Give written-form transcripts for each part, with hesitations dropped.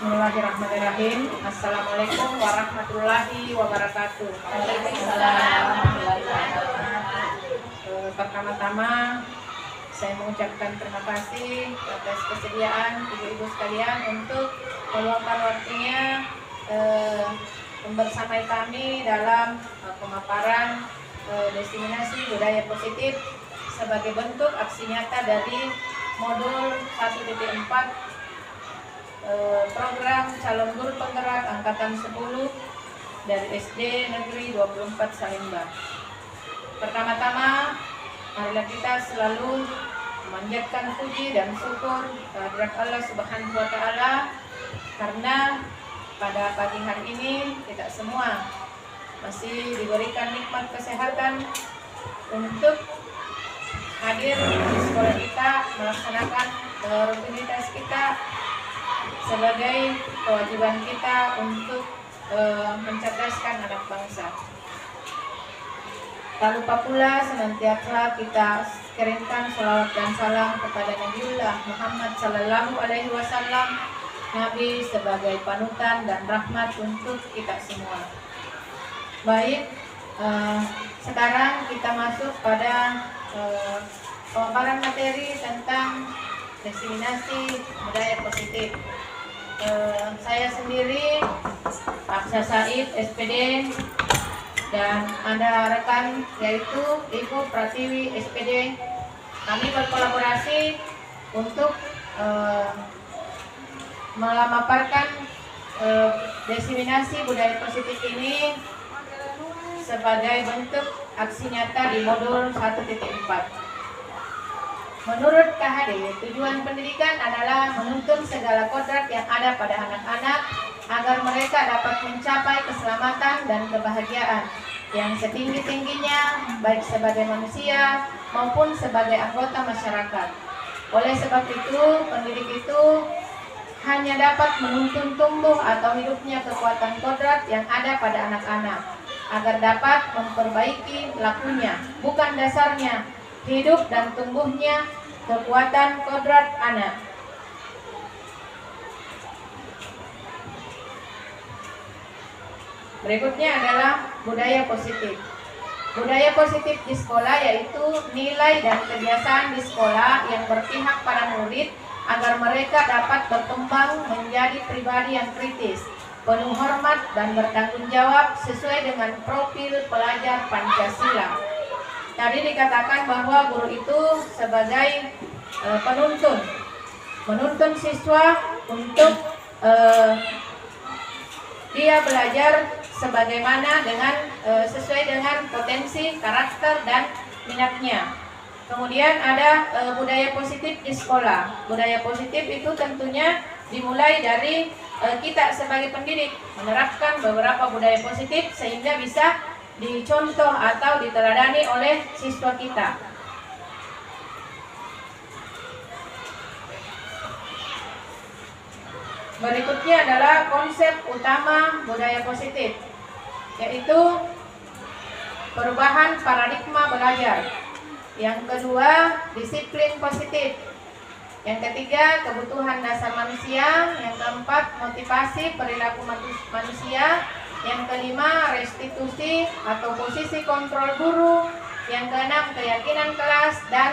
Bismillahirrahmanirrahim. Assalamualaikum warahmatullahi wabarakatuh. Pertama-tama saya mengucapkan terima kasih atas kesediaan ibu-ibu sekalian untuk meluangkan waktunya membersamai kami dalam pemaparan diseminasi budaya positif sebagai bentuk aksi nyata dari modul 1.4 program calon guru penggerak angkatan 10 dari SD Negeri 24 Salemba. Pertama-tama, marilah kita selalu memanjatkan puji dan syukur kehadirat Allah Subhanahu wa Ta'ala, karena pada pagi hari ini kita semua masih diberikan nikmat kesehatan untuk hadir di sekolah kita, melaksanakan rutinitas kita sebagai kewajiban kita untuk mencerdaskan anak bangsa. Tak lupa pula senantiasa kita kirimkan sholawat dan salam kepada Nabiullah Muhammad Sallallahu Alaihi Wasallam, Nabi sebagai panutan dan rahmat untuk kita semua. Baik, sekarang kita masuk pada pemaparan materi tentang diseminasi budaya positif. Saya sendiri Aksa Said SPD dan ada rekan yaitu Ibu Pratiwi SPD. Kami berkolaborasi untuk memaparkan diseminasi budaya positif ini sebagai bentuk aksi nyata di modul 1.4. Menurut KHD, tujuan pendidikan adalah menuntun segala kodrat yang ada pada anak-anak agar mereka dapat mencapai keselamatan dan kebahagiaan yang setinggi-tingginya, baik sebagai manusia maupun sebagai anggota masyarakat. Oleh sebab itu, pendidik itu hanya dapat menuntun tumbuh atau hidupnya kekuatan kodrat yang ada pada anak-anak agar dapat memperbaiki lakunya, bukan dasarnya, hidup dan tumbuhnya kekuatan kodrat anak. Berikutnya adalah budaya positif. Budaya positif di sekolah yaitu nilai dan kebiasaan di sekolah yang berpihak pada murid agar mereka dapat berkembang menjadi pribadi yang kritis, penuh hormat dan bertanggung jawab sesuai dengan profil pelajar Pancasila. Tadi dikatakan bahwa guru itu sebagai menuntun siswa untuk dia belajar sebagaimana dengan sesuai dengan potensi, karakter dan minatnya. Kemudian ada budaya positif di sekolah. Budaya positif itu tentunya dimulai dari kita sebagai pendidik menerapkan beberapa budaya positif sehingga bisa dicontoh atau diteladani oleh siswa kita. Berikutnya adalah konsep utama budaya positif, yaitu perubahan paradigma belajar. Yang kedua, disiplin positif. Yang ketiga, kebutuhan dasar manusia. Yang keempat, motivasi perilaku manusia. Yang kelima, restitusi atau posisi kontrol guru. Yang keenam, keyakinan kelas. Dan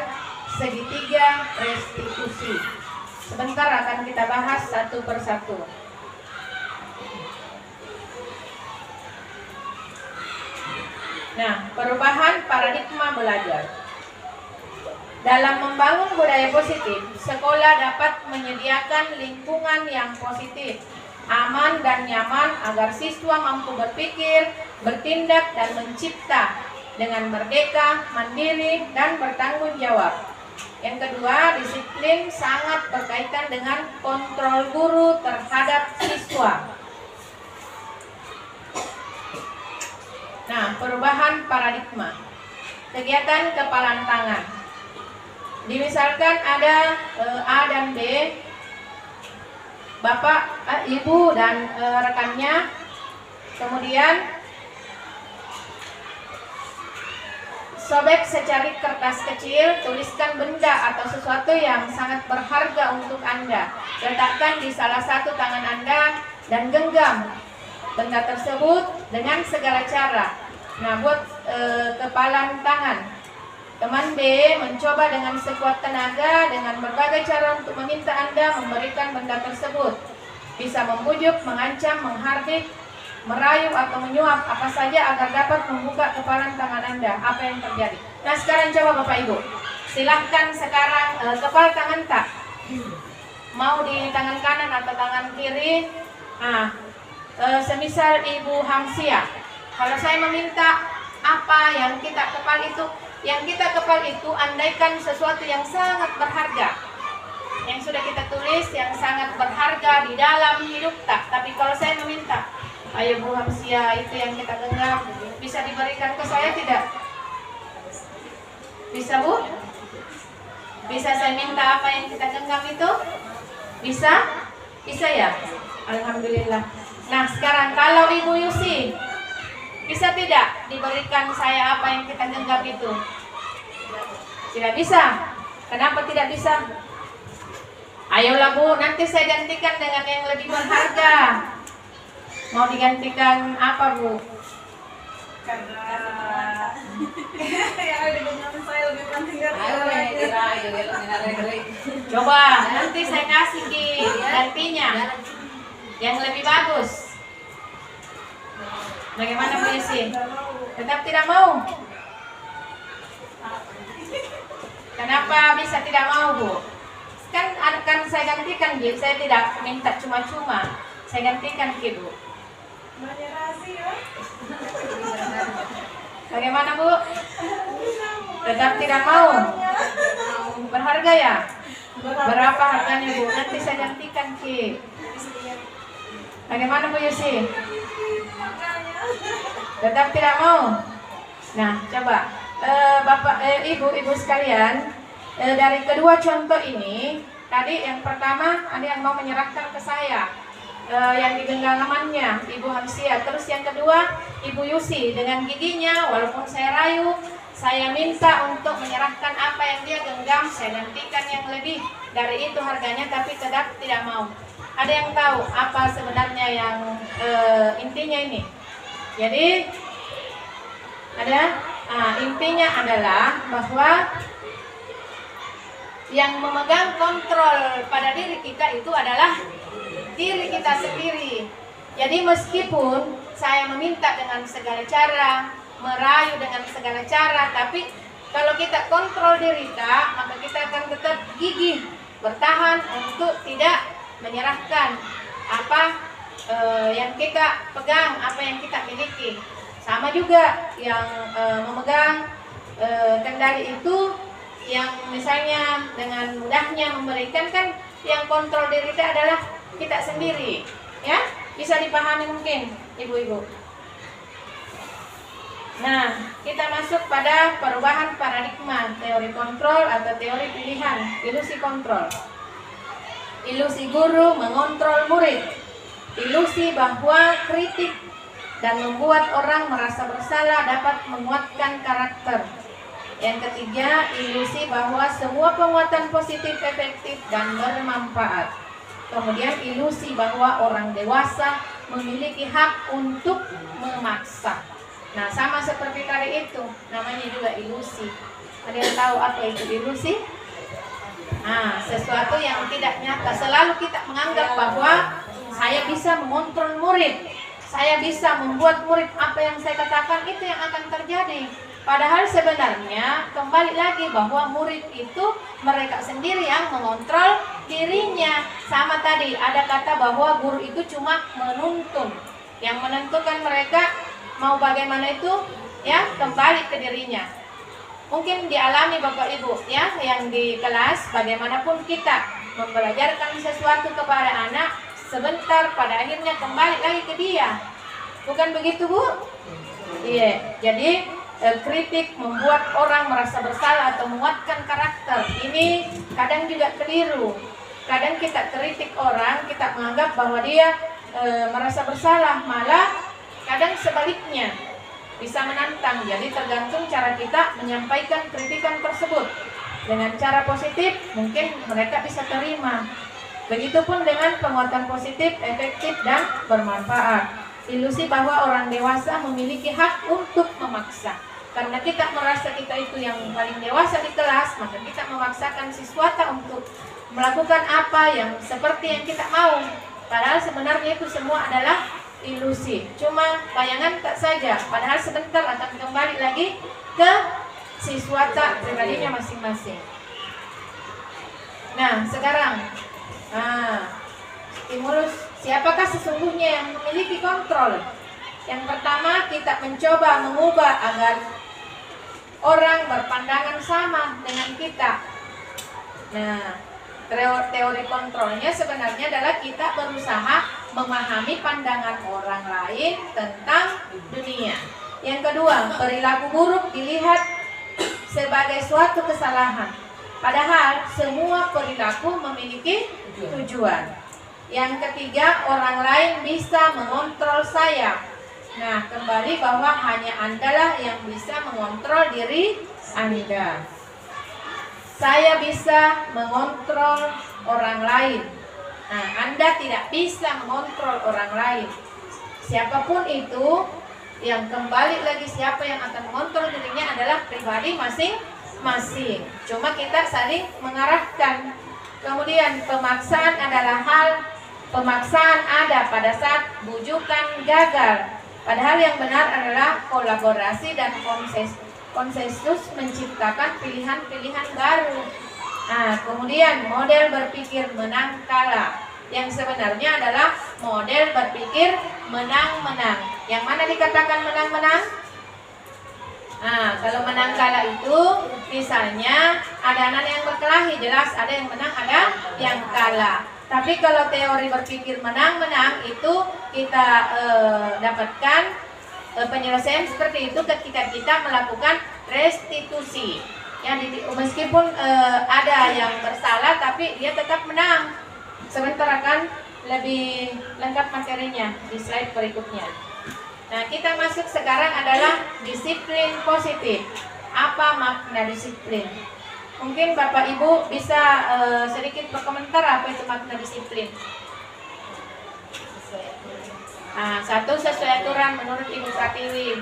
segitiga restitusi. Sebentar akan kita bahas satu persatu. Nah, perubahan paradigma belajar. Dalam membangun budaya positif, sekolah dapat menyediakan lingkungan yang positif, aman dan nyaman agar siswa mampu berpikir, bertindak dan mencipta dengan merdeka, mandiri dan bertanggung jawab. Yang kedua, disiplin sangat berkaitan dengan kontrol guru terhadap siswa. Nah, perubahan paradigma. Kegiatan kepalan tangan. Dimisalkan ada A dan B, Bapak, Ibu dan rekannya. Kemudian sobek secari kertas kecil, tuliskan benda atau sesuatu yang sangat berharga untuk Anda. Letakkan di salah satu tangan Anda dan genggam benda tersebut dengan segala cara. Nah, buat kepalan tangan. Teman B mencoba dengan sekuat tenaga dengan berbagai cara untuk meminta Anda memberikan benda tersebut. Bisa membujuk, mengancam, menghardik, merayu atau menyuap apa saja agar dapat membuka kepalan tangan Anda. Apa yang terjadi? Nah, sekarang coba Bapak Ibu. Silahkan sekarang kepala tangan tak? Mau di tangan kanan atau tangan kiri? Nah, semisal Ibu Hamsia, kalau saya meminta apa yang kita kepal itu, andaikan sesuatu yang sangat berharga, yang sudah kita tulis, yang sangat berharga di dalam hidup tak. Tapi kalau saya meminta, ayo Bu Hamsia, itu yang kita genggam, bisa diberikan ke saya tidak? Bisa Bu? Bisa saya minta apa yang kita genggam itu? Bisa? Bisa ya? Alhamdulillah. Nah, sekarang kalau Ibu Yusi, bisa tidak diberikan saya apa yang kita genggam itu? Tidak bisa. Kenapa tidak bisa? Ayolah Bu, nanti saya gantikan dengan yang lebih berharga. Mau digantikan apa Bu? Karena yang ada di genggam saya lebih penting dari Coba, nanti saya kasih di gantinya yang lebih bagus. Bagaimana Bu Yusi? Tetap tidak mau? Kenapa bisa tidak mau Bu? Kan akan saya gantikan Ki, saya tidak minta cuma-cuma. Saya gantikan Ki Bu. banyak rahasia. Bagaimana Bu? Tetap tidak mau? Berharga ya? Berapa harganya Bu? Nanti saya gantikan Ki. Bagaimana Bu Yusi? Tetap tidak mau? Nah, coba Bapak, Ibu sekalian, dari kedua contoh ini, tadi yang pertama ada yang mau menyerahkan ke saya, yang di genggamannya Ibu Hamsia. Terus yang kedua Ibu Yusi dengan giginya, walaupun saya rayu, saya minta untuk menyerahkan apa yang dia genggam, saya gantikan yang lebih dari itu harganya, tapi tetap tidak mau. Ada yang tahu apa sebenarnya yang intinya ini? Jadi ada intinya adalah bahwa yang memegang kontrol pada diri kita itu adalah diri kita sendiri. Jadi meskipun saya meminta dengan segala cara, merayu dengan segala cara, tapi kalau kita kontrol diri kita, maka kita akan tetap gigih bertahan untuk tidak menyerahkan apa yang kita pegang, apa yang kita miliki. Sama juga yang memegang kendali itu, yang misalnya dengan mudahnya memberikan, kan yang kontrol diri kita adalah kita sendiri, ya. Bisa dipahami mungkin ibu-ibu. Nah, kita masuk pada perubahan paradigma teori kontrol atau teori pilihan, ilusi kontrol. Ilusi guru mengontrol murid. Ilusi bahwa kritik dan membuat orang merasa bersalah dapat menguatkan karakter. Yang ketiga, ilusi bahwa semua penguatan positif efektif dan bermanfaat. Kemudian ilusi bahwa orang dewasa memiliki hak untuk memaksa. Nah, sama seperti tadi itu, namanya juga ilusi. Ada yang tahu apa itu ilusi? Nah, sesuatu yang tidak nyata. Selalu kita menganggap bahwa saya bisa mengontrol murid, saya bisa membuat murid apa yang saya katakan, itu yang akan terjadi. Padahal sebenarnya kembali lagi bahwa murid itu mereka sendiri yang mengontrol dirinya. Sama tadi ada kata bahwa guru itu cuma menuntun, yang menentukan mereka mau bagaimana itu ya kembali ke dirinya. Mungkin dialami Bapak Ibu ya, yang di kelas, bagaimanapun kita membelajarkan sesuatu kepada anak, sebentar pada akhirnya kembali lagi ke dia. Bukan begitu Bu? Iya. Jadi kritik membuat orang merasa bersalah atau menguatkan karakter. Ini kadang juga keliru. Kadang kita kritik orang, kita menganggap bahwa dia merasa bersalah, malah kadang sebaliknya. bisa menantang. Jadi tergantung cara kita menyampaikan kritikan tersebut. Dengan cara positif mungkin mereka bisa terima. Begitupun dengan penguatan positif, efektif dan bermanfaat. Ilusi bahwa orang dewasa memiliki hak untuk memaksa. Karena kita merasa kita itu yang paling dewasa di kelas, maka kita memaksakan siswata untuk melakukan apa yang seperti yang kita mau. Padahal sebenarnya itu semua adalah ilusi. Cuma bayangan tak saja. Padahal sebentar akan kembali lagi ke siswata pribadinya masing-masing. Nah, sekarang stimulus, siapakah sesungguhnya yang memiliki kontrol? Yang pertama, kita mencoba mengubah agar orang berpandangan sama dengan kita. Nah, teori kontrolnya sebenarnya adalah kita berusaha memahami pandangan orang lain tentang dunia. Yang kedua, perilaku buruk dilihat sebagai suatu kesalahan. Padahal semua perilaku memiliki tujuan. Yang ketiga, orang lain bisa mengontrol saya. Nah, kembali bahwa hanya Andalah yang bisa mengontrol diri Anda. Saya bisa mengontrol orang lain. Nah, Anda tidak bisa mengontrol orang lain. Siapapun itu, yang kembali lagi siapa yang akan mengontrol dirinya adalah pribadi masing-masing. Cuma kita saling mengarahkan. Kemudian pemaksaan adalah pemaksaan ada pada saat bujukan gagal. Padahal yang benar adalah kolaborasi dan konsensus menciptakan pilihan-pilihan baru. Nah, kemudian model berpikir menang kalah. Yang sebenarnya adalah model berpikir menang-menang. Yang mana dikatakan menang-menang? Nah, kalau menang kalah itu misalnya ada anak yang berkelahi, jelas ada yang menang, ada yang kalah. Tapi kalau teori berpikir menang-menang itu kita dapatkan penyelesaian seperti itu ketika kita melakukan restitusi. Ya, meskipun ada yang bersalah tapi dia tetap menang. Sebentar akan lebih lengkap materinya di slide berikutnya. Nah, kita masuk sekarang adalah disiplin positif. Apa makna disiplin? Mungkin Bapak Ibu bisa sedikit berkomentar apa itu makna disiplin. Nah, satu, sesuai aturan menurut Ibu Pratiwi.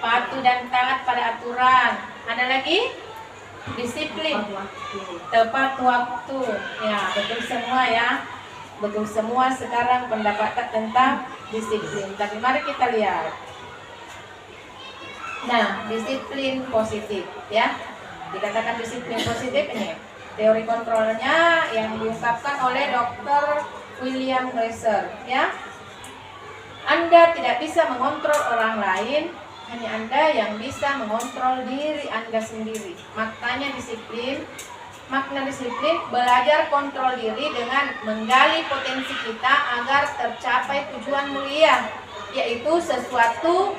Patuh dan taat pada aturan. Ada lagi? Disiplin. Tepat waktu. Ya, betul semua ya. Betul semua sekarang pendapat tentang disiplin. Tapi mari kita lihat. Nah, disiplin positif ya. Dikatakan disiplin positif ini. Teori kontrolnya yang diungkapkan oleh Dr. William Glasser ya. Anda tidak bisa mengontrol orang lain, hanya Anda yang bisa mengontrol diri Anda sendiri. Maknanya disiplin. Makna disiplin belajar kontrol diri dengan menggali potensi kita agar tercapai tujuan mulia, yaitu sesuatu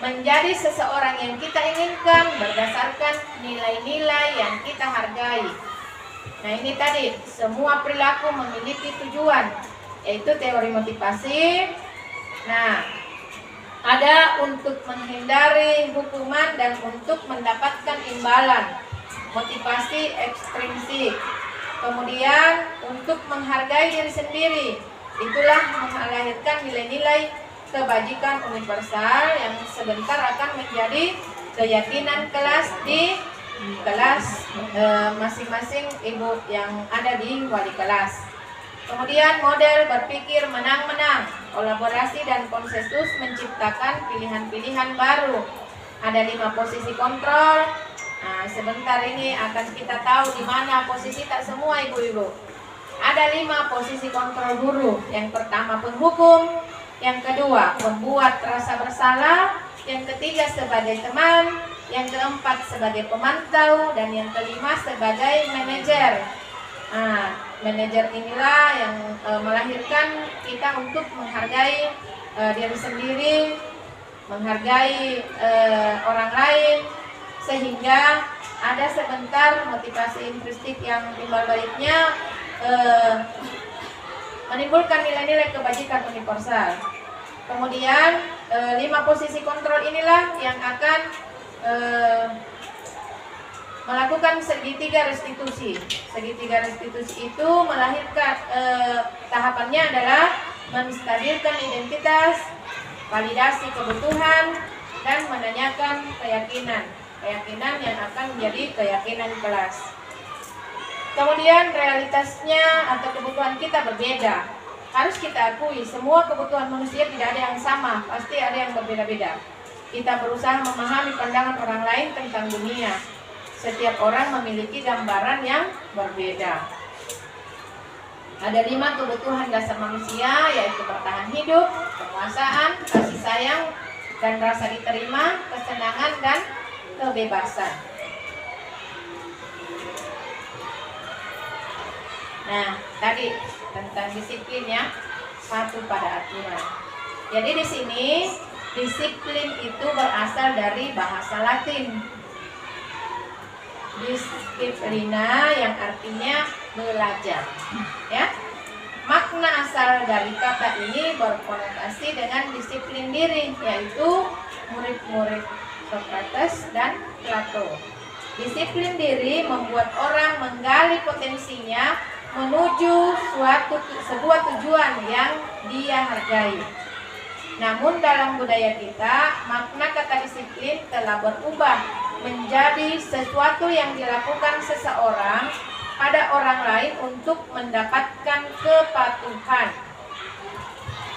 menjadi seseorang yang kita inginkan berdasarkan nilai-nilai yang kita hargai. Nah, ini tadi semua perilaku memiliki tujuan, yaitu teori motivasi. Nah, ada untuk menghindari hukuman dan untuk mendapatkan imbalan. Motivasi ekstrinsik. Kemudian untuk menghargai diri sendiri. Itulah melahirkan nilai-nilai kebajikan universal yang sebentar akan menjadi keyakinan kelas di kelas masing-masing ibu yang ada di wali kelas. Kemudian model berpikir menang-menang, kolaborasi dan konsensus menciptakan pilihan-pilihan baru. Ada 5 posisi kontrol. Nah, sebentar ini akan kita tahu di mana posisi tak semua ibu-ibu. Ada 5 posisi kontrol guru. Yang pertama penghukum, yang kedua membuat rasa bersalah, yang ketiga sebagai teman, yang keempat sebagai pemantau, dan yang kelima sebagai manajer. Nah, manajer inilah yang melahirkan kita untuk menghargai diri sendiri, menghargai orang lain, sehingga ada sebentar motivasi intrinsik yang timbal baliknya menimbulkan nilai-nilai kebajikan universal. Kemudian 5 posisi kontrol inilah yang akan melakukan segitiga restitusi. Segitiga restitusi itu melahirkan tahapannya adalah menstabilkan identitas, validasi kebutuhan, dan menanyakan keyakinan yang akan menjadi keyakinan kelas. Kemudian realitasnya atau kebutuhan kita berbeda. Harus kita akui semua kebutuhan manusia tidak ada yang sama, pasti ada yang berbeda-beda. Kita berusaha memahami pandangan orang lain tentang dunia. Setiap orang memiliki gambaran yang berbeda. Ada 5 kebutuhan dasar manusia, yaitu bertahan hidup, penguasaan, kasih sayang, dan rasa diterima, kesenangan, dan kebebasan. Nah, tadi tentang disiplin ya, patuh pada aturan. Jadi di sini disiplin itu berasal dari bahasa Latin. Disciplina yang artinya belajar. Ya. Makna asal dari kata ini berkonotasi dengan disiplin diri, yaitu murid-murid Socrates dan Plato. Disiplin diri membuat orang menggali potensinya menuju sebuah tujuan yang dia hargai. Namun dalam budaya kita, makna kata disiplin telah berubah menjadi sesuatu yang dilakukan seseorang pada orang lain untuk mendapatkan kepatuhan.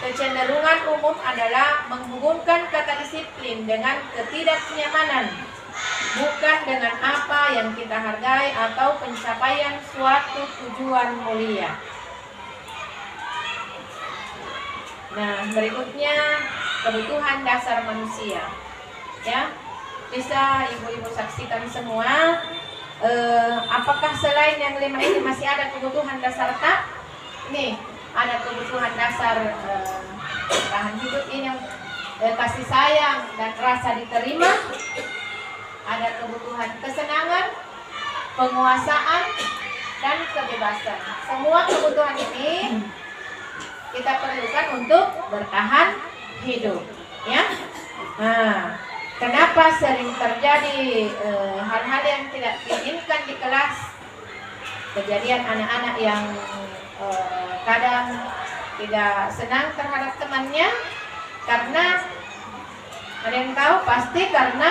Kecenderungan umum adalah menghubungkan kata disiplin dengan ketidaknyamanan, bukan dengan apa yang kita hargai atau pencapaian suatu tujuan mulia. Nah, berikutnya kebutuhan dasar manusia. Ya, bisa ibu-ibu saksikan semua. Apakah selain yang 5 ini masih ada kebutuhan dasar tak? Nih, ada kebutuhan dasar tahan hidup ini, kasih sayang dan rasa diterima. Ada kebutuhan kesenangan, penguasaan, dan kebebasan. Semua kebutuhan ini kita perlukan untuk bertahan hidup, ya. Nah, kenapa sering terjadi hal-hal yang tidak diinginkan di kelas? Kejadian anak-anak yang kadang tidak senang terhadap temannya karena ada yang tahu pasti karena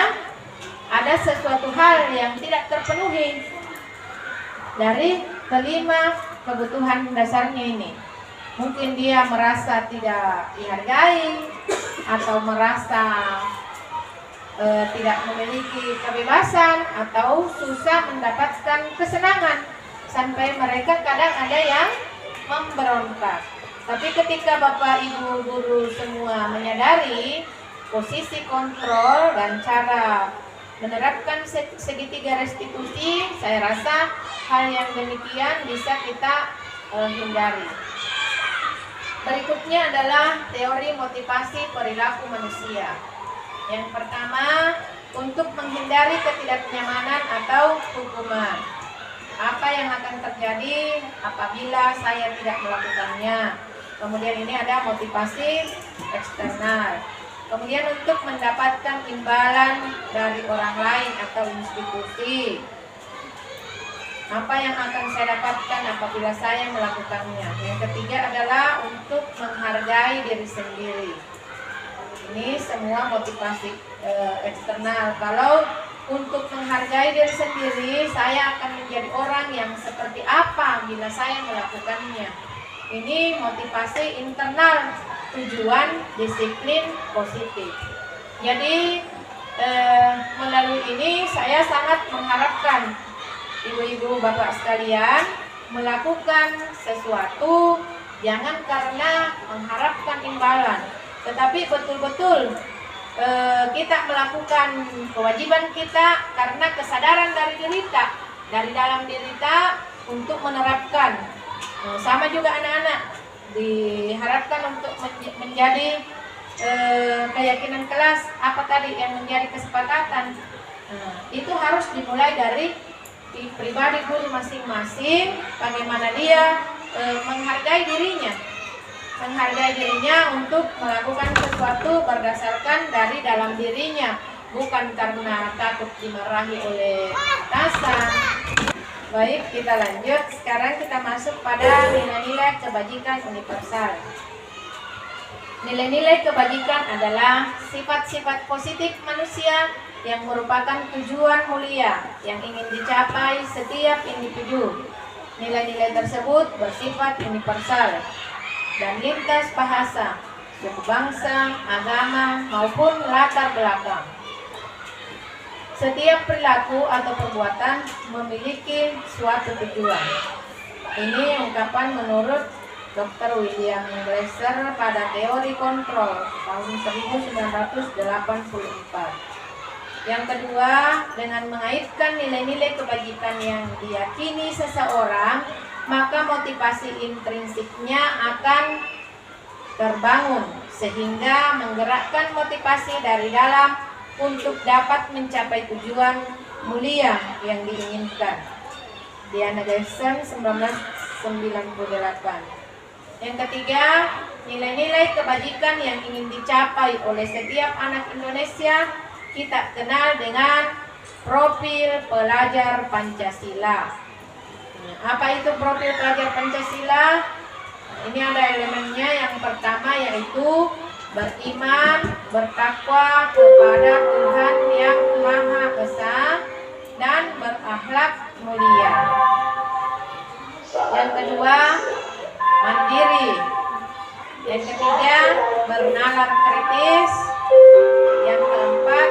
ada sesuatu hal yang tidak terpenuhi dari kelima kebutuhan dasarnya ini. Mungkin dia merasa tidak dihargai atau merasa tidak memiliki kebebasan atau susah mendapatkan kesenangan, sampai mereka kadang ada yang memberontak. Tapi ketika Bapak Ibu guru semua menyadari posisi kontrol dan cara menerapkan segitiga restitusi, saya rasa hal yang demikian bisa kita hindari. Berikutnya adalah teori motivasi perilaku manusia. Yang pertama, untuk menghindari ketidaknyamanan atau hukuman. Apa yang akan terjadi apabila saya tidak melakukannya? Kemudian ini ada motivasi eksternal. Kemudian untuk mendapatkan imbalan dari orang lain atau institusi. Apa yang akan saya dapatkan apabila saya melakukannya? Yang ketiga adalah untuk menghargai diri sendiri. Ini semua motivasi eksternal. Kalau untuk menghargai diri sendiri, saya akan menjadi orang yang seperti apa bila saya melakukannya. Ini motivasi internal, tujuan disiplin positif. Jadi melalui ini saya sangat mengharapkan ibu-ibu bapak sekalian melakukan sesuatu jangan karena mengharapkan imbalan, tetapi betul-betul kita melakukan kewajiban kita karena kesadaran dari diri kita, dari dalam diri kita untuk menerapkan. Sama juga anak-anak diharapkan untuk menjadi keyakinan kelas, apa tadi yang menjadi kesepakatan. Itu harus dimulai dari pribadi guru masing-masing, bagaimana dia menghargai dirinya. menghargai dirinya untuk melakukan sesuatu berdasarkan dari dalam dirinya, bukan karena takut dimarahi oleh atasan. Baik, kita lanjut. Sekarang kita masuk pada nilai-nilai kebajikan universal. Nilai-nilai kebajikan adalah sifat-sifat positif manusia yang merupakan tujuan mulia yang ingin dicapai setiap individu. Nilai-nilai tersebut bersifat universal dan lintas bahasa, suku bangsa, agama, maupun latar belakang. Setiap perilaku atau perbuatan memiliki suatu tujuan. Ini ungkapan menurut Dr. William Glasser pada teori kontrol tahun 1984. Yang kedua, dengan mengaitkan nilai-nilai kebajikan yang diyakini seseorang, maka motivasi intrinsiknya akan terbangun sehingga menggerakkan motivasi dari dalam untuk dapat mencapai tujuan mulia yang diinginkan. Diana Glasser 1998. Yang ketiga, nilai-nilai kebajikan yang ingin dicapai oleh setiap anak Indonesia kita kenal dengan profil pelajar Pancasila. Apa itu profil pelajar Pancasila? Ini ada elemennya. Yang pertama yaitu beriman, bertakwa kepada Tuhan yang Maha Esa dan berakhlak mulia. Yang kedua, mandiri. Yang ketiga, bernalar kritis. Yang keempat,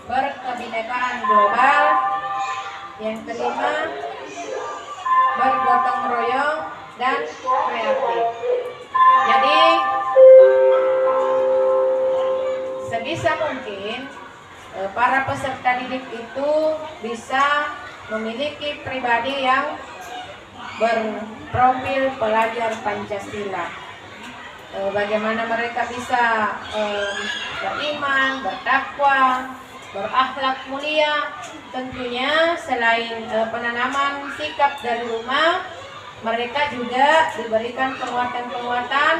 berkebinekaan global. Yang kelima, bergotong royong dan kreatif. Jadi sebisa mungkin para peserta didik itu bisa memiliki pribadi yang berprofil pelajar Pancasila. Bagaimana mereka bisa beriman, bertakwa, berakhlak mulia. Tentunya selain penanaman sikap dari rumah, mereka juga diberikan penguatan-penguatan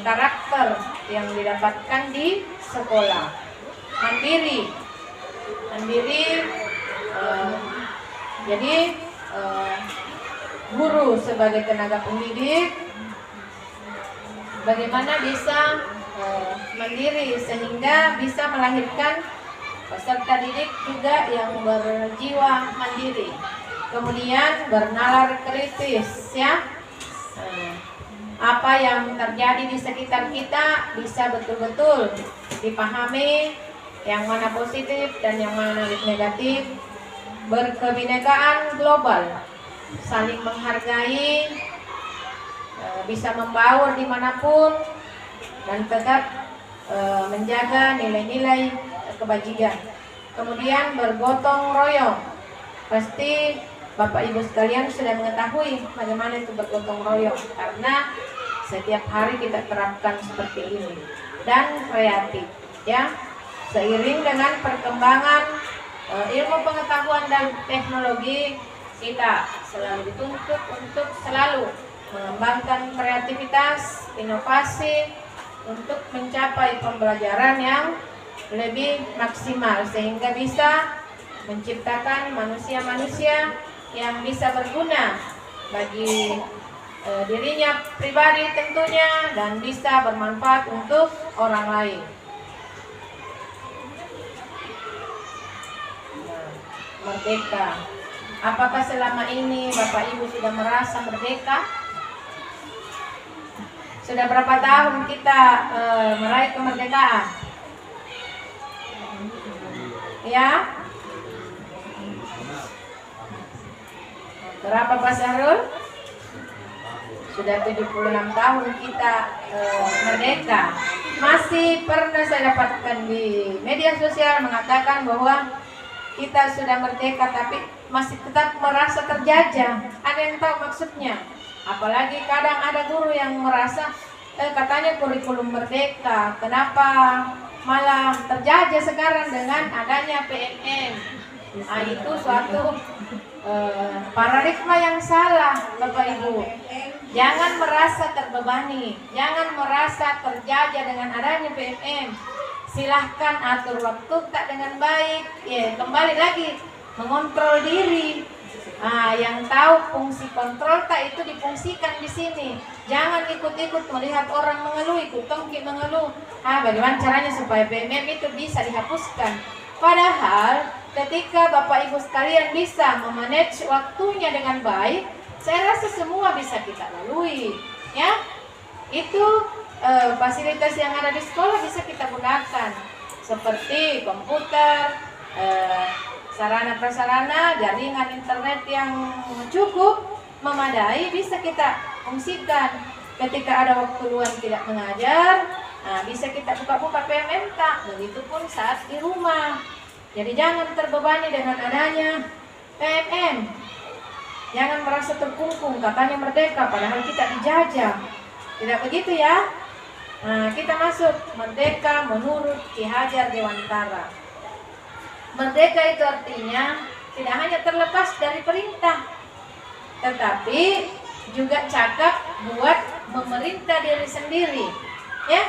karakter yang didapatkan di sekolah. Mandiri, jadi guru sebagai tenaga pendidik bagaimana bisa mandiri sehingga bisa melahirkan peserta didik juga yang berjiwa mandiri. Kemudian bernalar kritis, ya. Apa yang terjadi di sekitar kita bisa betul-betul dipahami, yang mana positif dan yang mana negatif. Berkebinekaan global, saling menghargai, bisa membaur dimanapun dan tetap menjaga nilai-nilai kebajikan. Kemudian bergotong royong. Pasti Bapak Ibu sekalian sudah mengetahui bagaimana itu bergotong royong, karena setiap hari kita terapkan seperti ini. Dan kreatif, ya. Seiring dengan perkembangan ilmu pengetahuan dan teknologi, kita selalu dituntut untuk selalu mengembangkan kreativitas, inovasi untuk mencapai pembelajaran yang lebih maksimal sehingga bisa menciptakan manusia-manusia yang bisa berguna bagi dirinya pribadi tentunya dan bisa bermanfaat untuk orang lain. Merdeka. Apakah selama ini Bapak Ibu sudah merasa merdeka? Sudah berapa tahun kita meraih kemerdekaan? Ya? Berapa Pak Syahrul? Sudah 76 tahun kita merdeka. Masih pernah saya dapatkan di media sosial mengatakan bahwa kita sudah merdeka tapi masih tetap merasa terjajah. Ada yang tahu maksudnya? Apalagi kadang ada guru yang merasa katanya kurikulum merdeka, kenapa malah terjajah sekarang dengan adanya PNN? Nah, itu suatu paradigma yang salah, Bapak Ibu. Jangan merasa terbebani, jangan merasa terjajah dengan adanya PMM. Silahkan atur waktu tak dengan baik. Ya, kembali lagi mengontrol diri. Yang tahu fungsi kontrol tak itu difungsikan di sini. Jangan ikut-ikut melihat orang mengeluh, ikut tongki mengeluh. Bagaimana caranya supaya PMM itu bisa dihapuskan? Padahal ketika Bapak Ibu sekalian bisa memanage waktunya dengan baik, saya rasa semua bisa kita lalui, ya. Itu fasilitas yang ada di sekolah bisa kita gunakan, seperti komputer, sarana prasarana, jaringan internet yang cukup memadai bisa kita fungsikan. Ketika ada waktu luang tidak mengajar, bisa kita buka-buka PMM tak. Begitupun saat di rumah. Jadi jangan terbebani dengan adanya PMM. Jangan merasa terkungkung, katanya merdeka, padahal kita dijajah. Tidak begitu ya? Kita masuk merdeka menurut Ki Hajar Dewantara. Merdeka itu artinya tidak hanya terlepas dari perintah, tetapi juga cakap buat memerintah diri sendiri. Ya,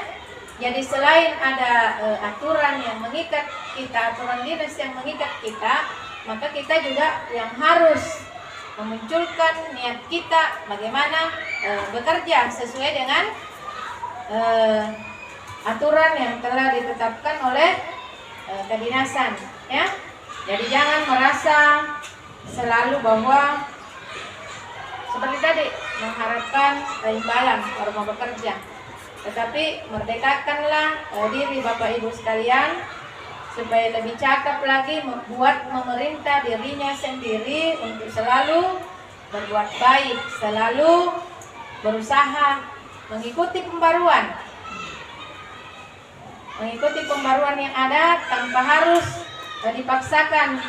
jadi selain ada aturan yang mengikat kita, aturan dinas yang mengikat kita, maka kita juga yang harus memunculkan niat kita bagaimana bekerja sesuai dengan aturan yang telah ditetapkan oleh kedinasan, ya. Jadi jangan merasa selalu bahwa seperti tadi mengharapkan imbalan kalau mau bekerja, tetapi merdekakanlah diri Bapak Ibu sekalian supaya lebih cakap lagi membuat memerintah dirinya sendiri untuk selalu berbuat baik, selalu berusaha mengikuti pembaruan yang ada tanpa harus dipaksakan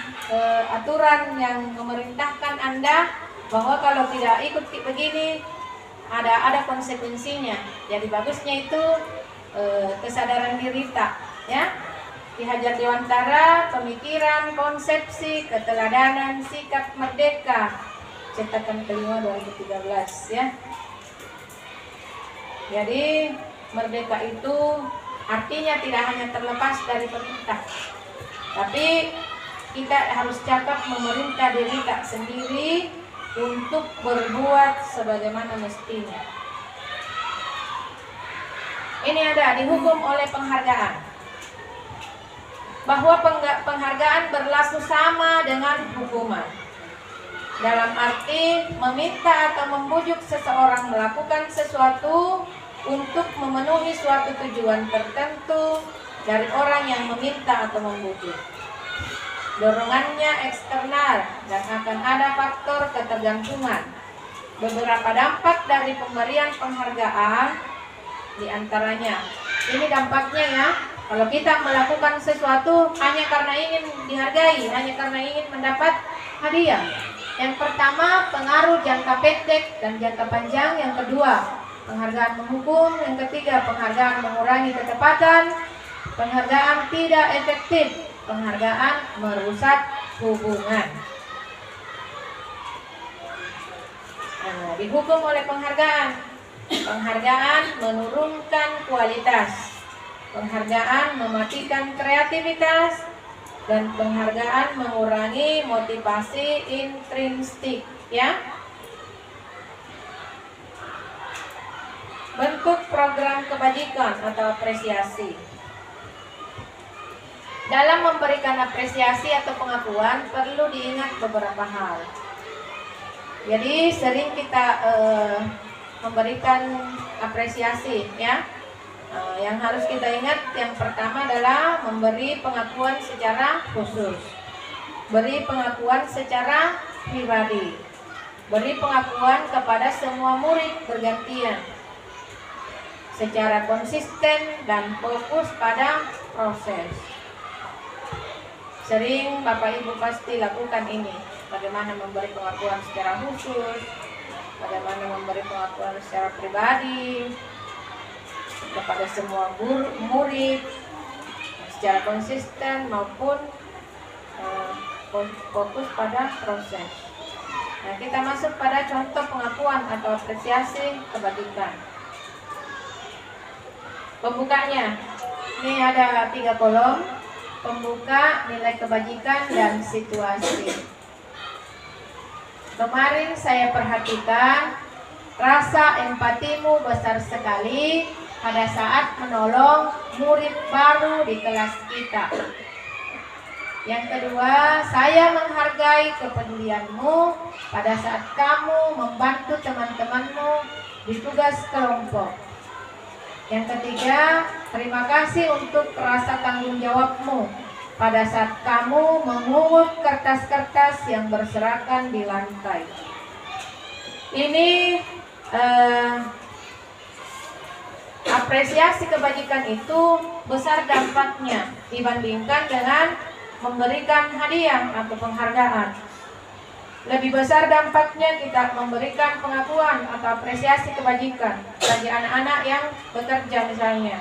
aturan yang memerintahkan Anda bahwa kalau tidak ikut begini ada konsekuensinya. Jadi bagusnya itu kesadaran diri tak, ya. Ki Hajar Dewantara, Pemikiran, Konsepsi, Keteladanan, Sikap Merdeka, cetakan kelima 2013, ya. Jadi merdeka itu artinya tidak hanya terlepas dari perintah, tapi kita harus cakap memerintah diri tak sendiri untuk berbuat sebagaimana mestinya. Ini ada dihukum oleh penghargaan, bahwa penghargaan berlaku sama dengan hukuman, dalam arti meminta atau membujuk seseorang melakukan sesuatu untuk memenuhi suatu tujuan tertentu dari orang yang meminta atau membujuk. Dorongannya eksternal dan akan ada faktor ketergantungan. Beberapa dampak dari pemberian penghargaan diantaranya, ini dampaknya ya, kalau kita melakukan sesuatu hanya karena ingin dihargai, hanya karena ingin mendapat hadiah. Yang pertama, pengaruh jangka pendek dan jangka panjang. Yang kedua, penghargaan menghukum. Yang ketiga, penghargaan mengurangi ketepatan. Penghargaan tidak efektif. Penghargaan merusak hubungan. Dihukum oleh penghargaan. Penghargaan menurunkan kualitas. Penghargaan mematikan kreativitas. Dan penghargaan mengurangi motivasi intrinsik, ya. Bentuk program kebajikan atau apresiasi. Dalam memberikan apresiasi atau pengakuan perlu diingat beberapa hal. Jadi sering kita memberikan apresiasi, ya. Yang harus kita ingat, yang pertama adalah memberi pengakuan secara khusus, beri pengakuan secara pribadi, beri pengakuan kepada semua murid bergantian, secara konsisten dan fokus pada proses. Sering Bapak Ibu pasti lakukan ini, bagaimana memberi pengakuan secara khusus, bagaimana memberi pengakuan secara pribadi kepada semua murid secara konsisten maupun fokus pada proses. Nah, kita masuk pada contoh pengakuan atau apresiasi kebajikan. Pembukanya, ini ada 3 kolom. Pembuka, nilai kebajikan, dan situasi. Kemarin saya perhatikan rasa empatimu besar sekali pada saat menolong murid baru di kelas kita. Yang kedua, saya menghargai kepedulianmu pada saat kamu membantu teman-temanmu di tugas kelompok. Yang ketiga, terima kasih untuk rasa tanggung jawabmu pada saat kamu memungut kertas-kertas yang berserakan di lantai. Ini apresiasi kebajikan itu besar dampaknya dibandingkan dengan memberikan hadiah atau penghargaan. Lebih besar dampaknya kita memberikan pengakuan atau apresiasi kebajikan bagi anak-anak yang bekerja misalnya.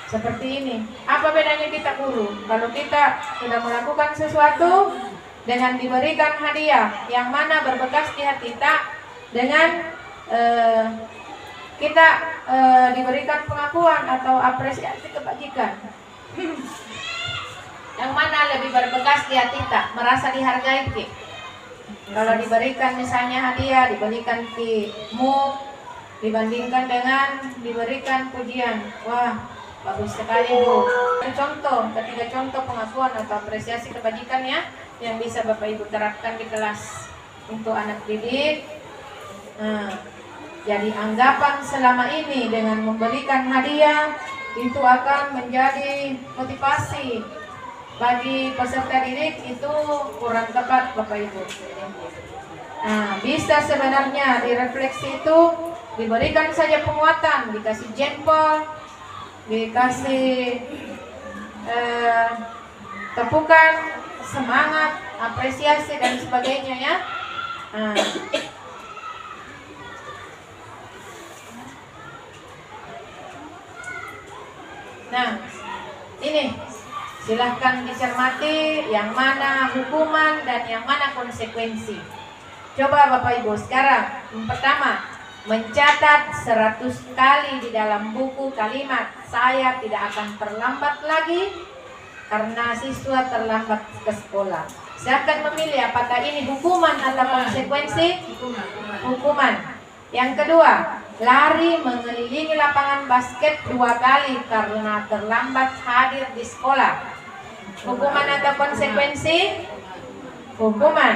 Seperti ini. Apa bedanya kita guru? Kalau kita sudah melakukan sesuatu dengan diberikan hadiah yang mana berbekas di hati kita, dengan kita diberikan pengakuan atau apresiasi kebajikan. Yang mana lebih berbekas di hati kita, merasa dihargai ki. Kalau diberikan misalnya hadiah, diberikan ki muk, dibandingkan dengan diberikan pujian. Wah, bagus sekali Bu. Contoh, ketiga contoh pengakuan atau apresiasi kebajikan ya, yang bisa Bapak Ibu terapkan di kelas untuk anak didik. Jadi anggapan selama ini dengan memberikan hadiah itu akan menjadi motivasi bagi peserta didik itu kurang tepat Bapak Ibu. Nah, bisa sebenarnya direfleksi itu diberikan saja penguatan, dikasih jempol, dikasih tepukan, semangat, apresiasi dan sebagainya ya. Nah, ini silahkan dicermati yang mana hukuman dan yang mana konsekuensi. Coba Bapak Ibu sekarang, yang pertama, mencatat 100 kali di dalam buku kalimat saya tidak akan terlambat lagi karena siswa terlambat ke sekolah. Silahkan memilih apakah ini hukuman atau konsekuensi. Hukuman. Yang kedua, lari mengelilingi lapangan basket 2 kali karena terlambat hadir di sekolah. Hukuman atau konsekuensi? Hukuman.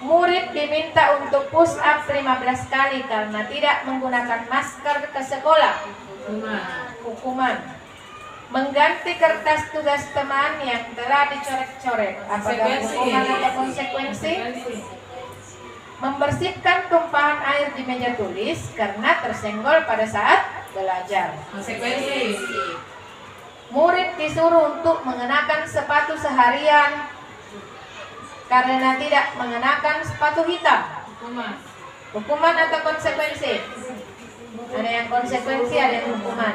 Murid diminta untuk push up 15 kali karena tidak menggunakan masker ke sekolah. Hukuman. Mengganti kertas tugas teman yang telah dicoret-coret. Apakah hukuman atau konsekuensi? Membersihkan tumpahan air di meja tulis karena tersenggol pada saat belajar. Konsekuensi. Murid disuruh untuk mengenakan sepatu seharian karena tidak mengenakan sepatu hitam. Hukuman atau konsekuensi? Ada yang konsekuensi, ada yang hukuman.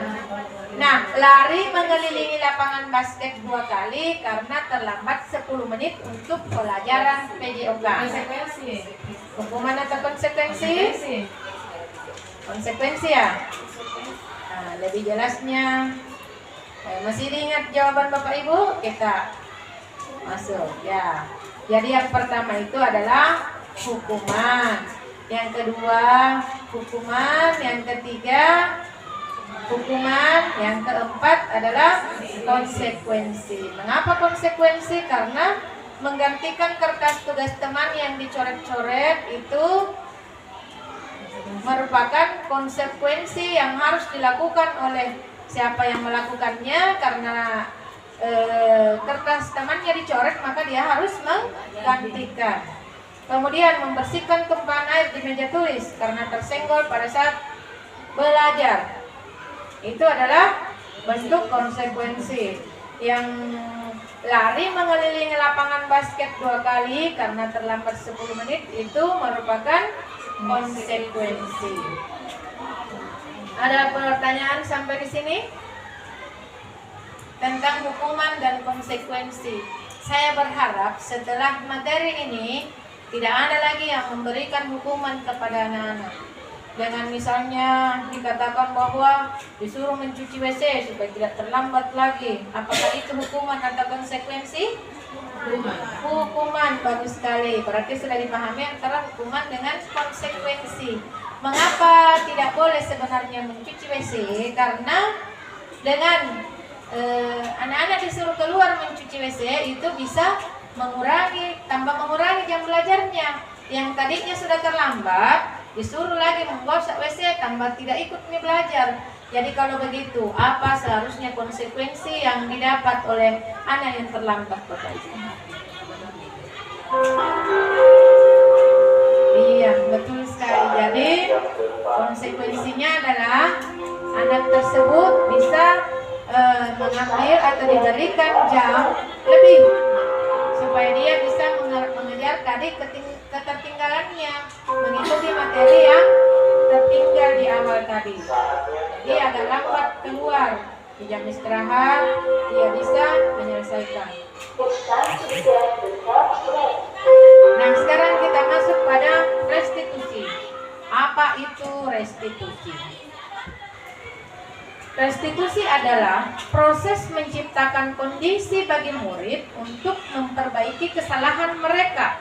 Nah, lari mengelilingi lapangan basket 2 kali karena terlambat 10 menit untuk pelajaran PJOK. Konsekuensi. Hukuman atau konsekuensi? Konsekuensi ya. Nah, lebih jelasnya masih diingat jawaban Bapak Ibu? Kita masuk ya. Jadi yang pertama itu adalah hukuman, yang kedua hukuman, yang ketiga hukuman, yang keempat adalah konsekuensi. Mengapa konsekuensi? Karena menggantikan kertas tugas teman yang dicoret-coret itu merupakan konsekuensi yang harus dilakukan oleh siapa yang melakukannya, karena kertas temannya dicoret maka dia harus menggantikan. Kemudian membersihkan tumpahan air di meja tulis karena tersenggol pada saat belajar. Itu adalah bentuk konsekuensi. Yang lari mengelilingi lapangan basket 2 kali karena terlambat 10 menit itu merupakan konsekuensi. Ada pertanyaan sampai di sini? Tentang hukuman dan konsekuensi. Saya berharap setelah materi ini Tidak ada lagi yang memberikan hukuman kepada anak-anak. Dengan misalnya dikatakan bahwa disuruh mencuci WC supaya tidak terlambat lagi. Apakah itu hukuman atau konsekuensi? Hukuman, bagus sekali. Berarti sudah dipahami antara hukuman dengan konsekuensi. Mengapa tidak boleh sebenarnya mencuci WC? Karena dengan anak-anak disuruh keluar mencuci WC itu bisa tambah mengurangi jam belajarnya. Yang tadinya sudah terlambat, disuruh lagi membuat WC, tambah tidak ikut belajar. Jadi kalau begitu, apa seharusnya konsekuensi yang didapat oleh anak yang terlambat, Bapak Ibu? Iya, betul sekali. Jadi konsekuensinya adalah anak tersebut bisa mengambil atau diberikan jam lebih supaya dia bisa mengejar tadi ketertinggalannya, mengikuti materi yang tertinggal di awal tadi. Jadi agak lambat keluar di jam istirahat, dia bisa menyelesaikan. Nah, sekarang kita masuk pada restitusi. Apa itu restitusi? Restitusi adalah proses menciptakan kondisi bagi murid untuk memperbaiki kesalahan mereka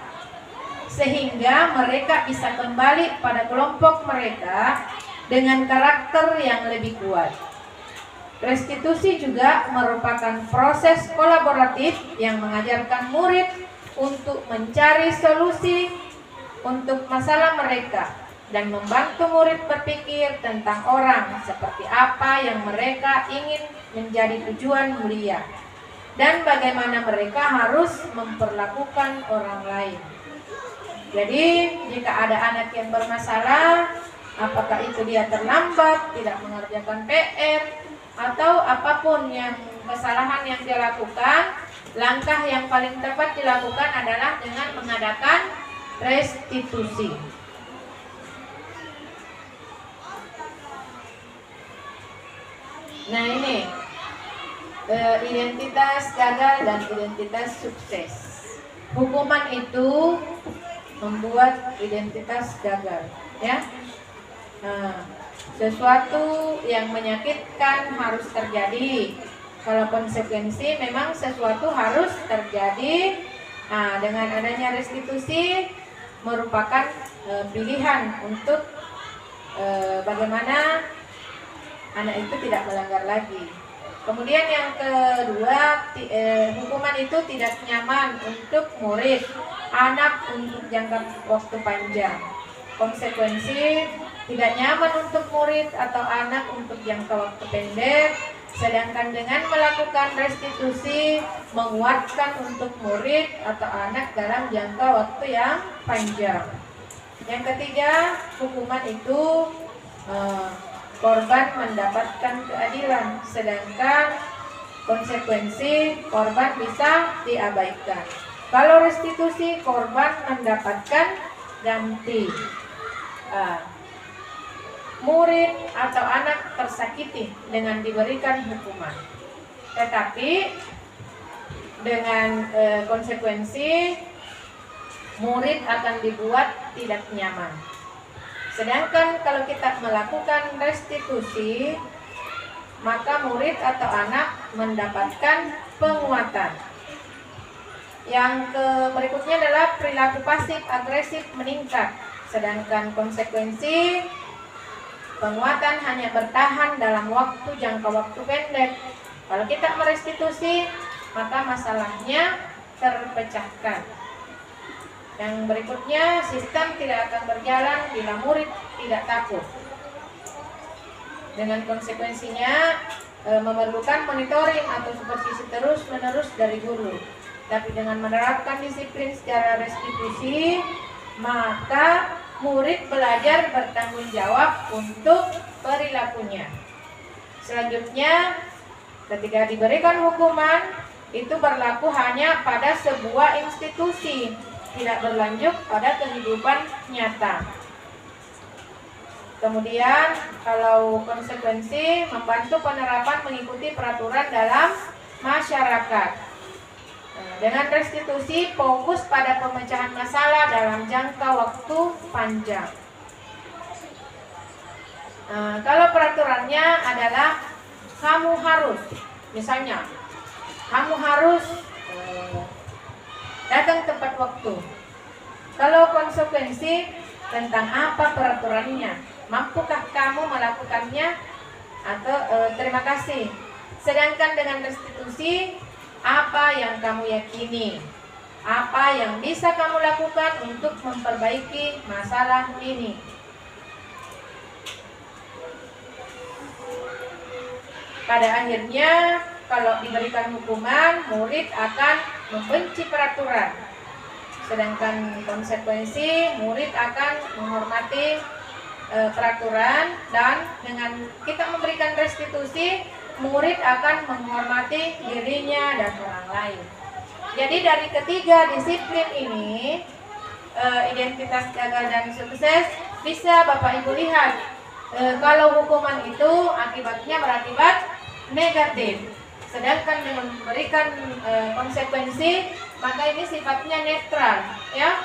sehingga mereka bisa kembali pada kelompok mereka dengan karakter yang lebih kuat. Restitusi juga merupakan proses kolaboratif yang mengajarkan murid untuk mencari solusi untuk masalah mereka dan membantu murid berpikir tentang orang seperti apa yang mereka ingin menjadi tujuan mulia dan bagaimana mereka harus memperlakukan orang lain. Jadi jika ada anak yang bermasalah, apakah itu dia terlambat, tidak mengerjakan PR, atau apapun yang kesalahan yang dia lakukan, langkah yang paling tepat dilakukan adalah dengan mengadakan restitusi. Nah ini identitas gagal dan identitas sukses. Hukuman itu membuat identitas gagal, ya. Nah, sesuatu yang menyakitkan harus terjadi. Kalau konsekuensi memang sesuatu harus terjadi. Nah, dengan adanya restitusi merupakan pilihan untuk bagaimana anak itu tidak melanggar lagi. Kemudian yang kedua, hukuman itu tidak nyaman untuk murid, anak untuk jangka waktu panjang. Konsekuensi tidak nyaman untuk murid atau anak untuk jangka waktu pendek, sedangkan dengan melakukan restitusi menguatkan untuk murid atau anak dalam jangka waktu yang panjang. Yang ketiga, hukuman itu korban mendapatkan keadilan, sedangkan konsekuensi korban bisa diabaikan. Kalau restitusi, korban mendapatkan ganti. Murid atau anak tersakiti dengan diberikan hukuman, tetapi dengan konsekuensi murid akan dibuat tidak nyaman. Sedangkan kalau kita melakukan restitusi, maka murid atau anak mendapatkan penguatan. Yang berikutnya adalah perilaku pasif agresif meningkat, sedangkan konsekuensi penguatan hanya bertahan dalam jangka waktu pendek. Kalau kita merestitusi, maka masalahnya terpecahkan. Yang berikutnya, sistem tidak akan berjalan bila murid tidak takut. Dengan konsekuensinya memerlukan monitoring atau supervisi terus-menerus dari guru. Tapi dengan menerapkan disiplin secara restitusi, maka murid belajar bertanggung jawab untuk perilakunya. Selanjutnya, ketika diberikan hukuman, itu berlaku hanya pada sebuah institusi, tidak berlanjut pada kehidupan nyata. Kemudian, kalau konsekuensi membantu penerapan mengikuti peraturan dalam masyarakat. Dengan restitusi fokus pada pemecahan masalah dalam jangka waktu panjang. Kalau peraturannya adalah kamu harus, misalnya kamu harus datang tepat waktu. Kalau konsekuensi tentang apa peraturannya, mampukah kamu melakukannya, atau terima kasih. Sedangkan dengan restitusi, apa yang kamu yakini, apa yang bisa kamu lakukan untuk memperbaiki masalah ini. Pada akhirnya, kalau diberikan hukuman, murid akan membenci peraturan. Sedangkan konsekuensi, murid akan menghormati peraturan, dan dengan kita memberikan restitusi, murid akan menghormati dirinya dan orang lain. Jadi dari ketiga disiplin ini, identitas gagal dan sukses, bisa Bapak Ibu lihat, kalau hukuman itu akibatnya berakibat negatif. Sedangkan dengan memberikan konsekuensi, maka ini sifatnya netral, ya.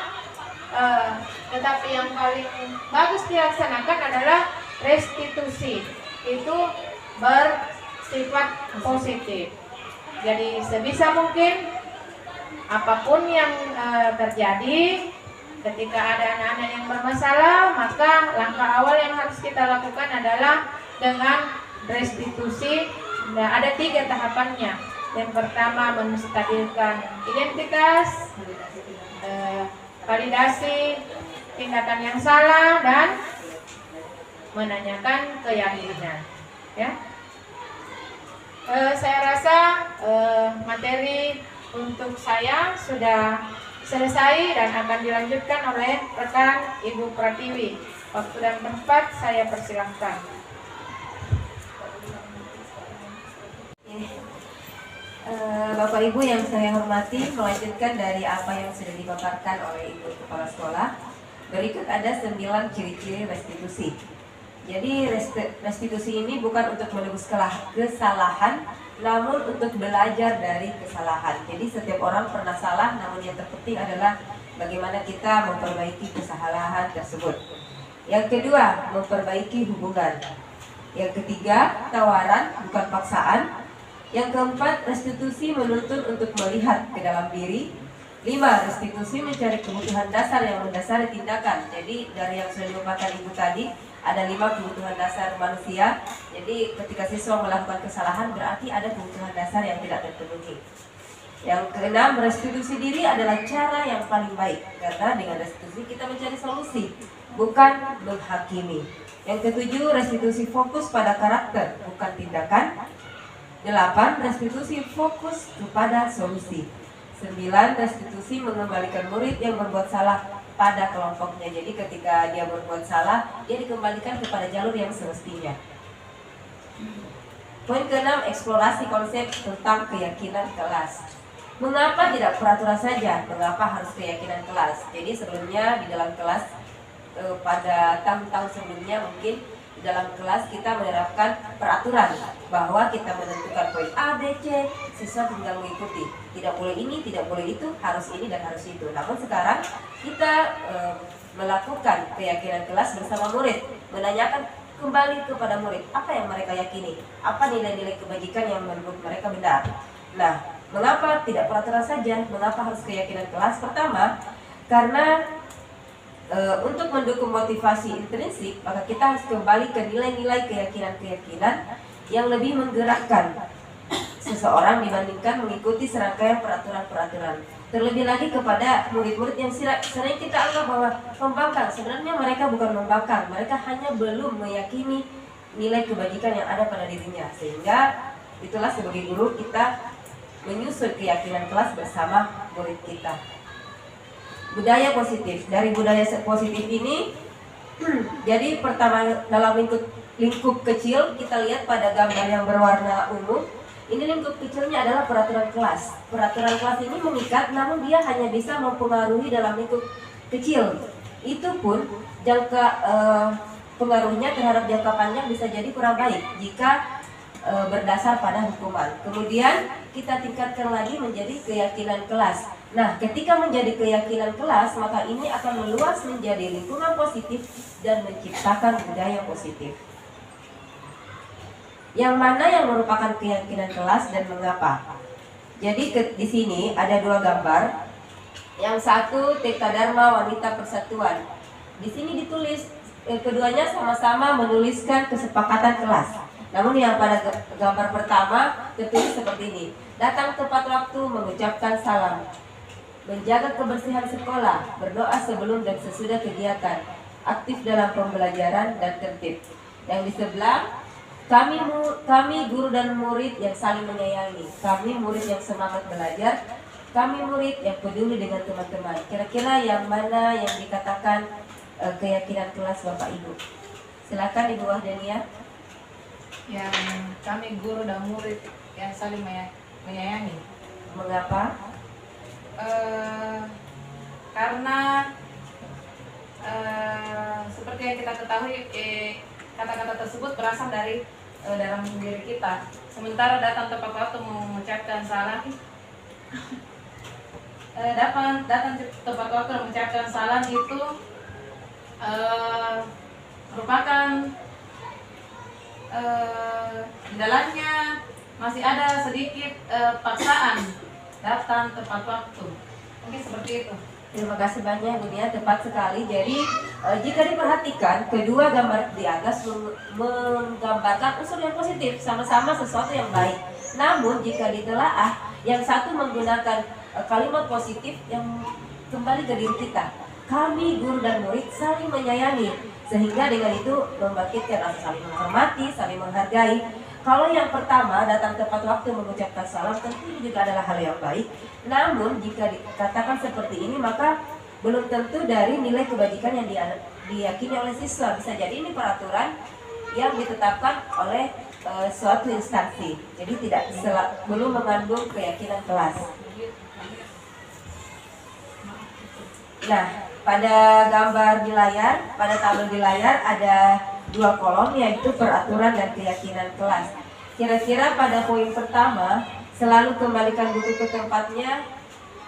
Tetapi yang paling bagus dilaksanakan adalah restitusi. Itu bersifat positif. Jadi sebisa mungkin apapun yang terjadi ketika ada anak-anak yang bermasalah, maka langkah awal yang harus kita lakukan adalah dengan restitusi. Nah, ada 3 tahapannya. Yang pertama, menstabilkan identitas, validasi tindakan yang salah, dan menanyakan keyakinan. Ya, saya rasa materi untuk saya sudah selesai dan akan dilanjutkan oleh rekan Ibu Pratiwi. Waktu dan tempat saya persilahkan. Bapak Ibu yang saya hormati, melanjutkan dari apa yang sudah dipaparkan oleh Ibu Kepala Sekolah, berikut ada 9 ciri-ciri restitusi. Jadi restitusi ini bukan untuk menebus kesalahan, namun untuk belajar dari kesalahan. Jadi setiap orang pernah salah, namun yang terpenting adalah bagaimana kita memperbaiki kesalahan tersebut. Yang kedua, memperbaiki hubungan. Yang ketiga, tawaran bukan paksaan. Yang keempat, restitusi menuntun untuk melihat ke dalam diri. 5, restitusi mencari kebutuhan dasar yang mendasari tindakan. Jadi dari yang sudah dipaparkan Ibu tadi, ada 5 kebutuhan dasar manusia. Jadi ketika siswa melakukan kesalahan, berarti ada kebutuhan dasar yang tidak terpenuhi. Yang keenam, restitusi diri adalah cara yang paling baik, karena dengan restitusi kita mencari solusi, bukan menghakimi. Yang ketujuh, restitusi fokus pada karakter, bukan tindakan. 8, restitusi fokus kepada solusi. 9, restitusi mengembalikan murid yang berbuat salah pada kelompoknya. Jadi ketika dia berbuat salah, dia dikembalikan kepada jalur yang semestinya. Poin ke-6, eksplorasi konsep tentang keyakinan kelas. Mengapa tidak peraturan saja? Mengapa harus keyakinan kelas? Jadi sebelumnya di dalam kelas, pada tahun-tahun sebelumnya mungkin di dalam kelas kita menerapkan peraturan bahwa kita menentukan poin A, B, C, siswa tinggal mengikuti. Tidak boleh ini, tidak boleh itu, harus ini dan harus itu. Namun sekarang kita melakukan keyakinan kelas bersama murid, menanyakan kembali kepada murid apa yang mereka yakini, apa nilai-nilai kebajikan yang menurut mereka benar. Nah, mengapa tidak peraturan saja? Mengapa harus keyakinan kelas? Pertama, karena untuk mendukung motivasi intrinsik, maka kita harus kembali ke nilai-nilai keyakinan-keyakinan yang lebih menggerakkan seseorang dibandingkan mengikuti serangkaian peraturan-peraturan. Terlebih lagi kepada murid-murid yang sering kita anggap bahwa membangkang. Sebenarnya mereka bukan membangkang, mereka hanya belum meyakini nilai kebajikan yang ada pada dirinya. Sehingga itulah sebagai guru kita menyusun keyakinan kelas bersama murid kita. Budaya positif. Dari budaya positif ini, jadi pertama dalam lingkup kecil kita lihat pada gambar yang berwarna ungu. Ini lingkup kecilnya adalah peraturan kelas. Peraturan kelas ini mengikat, namun dia hanya bisa mempengaruhi dalam lingkup kecil. Itu pun jangka pengaruhnya terhadap jangka panjang bisa jadi kurang baik jika berdasar pada hukuman. Kemudian kita tingkatkan lagi menjadi keyakinan kelas. Nah, ketika menjadi keyakinan kelas, maka ini akan meluas menjadi lingkungan positif dan menciptakan budaya positif. Yang mana yang merupakan keyakinan kelas dan mengapa? Jadi di sini ada dua gambar. Yang satu Teka Dharma Wanita Persatuan. Di sini ditulis keduanya sama-sama menuliskan kesepakatan kelas. Namun yang pada gambar pertama tertulis seperti ini. Datang tepat waktu, mengucapkan salam, menjaga kebersihan sekolah, berdoa sebelum dan sesudah kegiatan, aktif dalam pembelajaran dan tertib. Yang di sebelah, kami guru dan murid yang saling menyayangi, kami murid yang semangat belajar, kami murid yang peduli dengan teman-teman. Kira-kira yang mana yang dikatakan keyakinan kelas Bapak Ibu? Silakan Ibu Wahdania. Yang kami guru dan murid yang saling menyayangi. Mengapa? Karena seperti yang kita ketahui, kata-kata tersebut berasal dari dalam diri kita. Sementara datang tepat waktu mengucapkan salam, datang tepat waktu mengucapkan salam itu merupakan di dalamnya masih ada sedikit paksaan datang tepat waktu. Mungkin seperti itu. Terima kasih banyak Bu Nia, tepat sekali. Jadi jika diperhatikan kedua gambar di atas menggambarkan unsur yang positif, sama-sama sesuatu yang baik. Namun jika ditelaah, yang satu menggunakan kalimat positif yang kembali ke diri kita. Kami guru dan murid saling menyayangi, sehingga dengan itu membangkitkan rasa saling menghormati, saling menghargai. Kalau yang pertama datang tepat waktu mengucapkan salam, tentu ini juga adalah hal yang baik. Namun jika dikatakan seperti ini, maka belum tentu dari nilai kebajikan yang diyakini oleh siswa. Bisa jadi ini peraturan yang ditetapkan oleh suatu instansi. Jadi belum mengandung keyakinan kelas. Nah, pada gambar di layar, pada tabel di layar ada dua kolom, yaitu peraturan dan keyakinan kelas. Kira-kira pada poin pertama, selalu kembalikan buku ke tempatnya,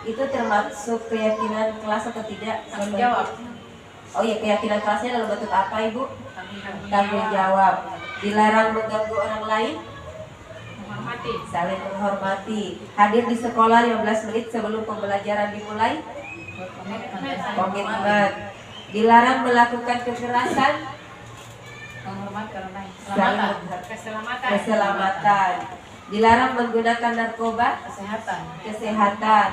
itu termasuk keyakinan kelas atau tidak? Tanggung jawab. Oh iya, keyakinan kelasnya dalam bentuk apa Ibu? Tanggung jawab. Dilarang mengganggu orang lain, Menghormati. saling menghormati. Hadir di sekolah 15 menit sebelum pembelajaran dimulai, komitmen. Dilarang melakukan kekerasan, Menghormati orang lain. Keselamatan. Keselamatan. Dilarang menggunakan narkoba, kesehatan.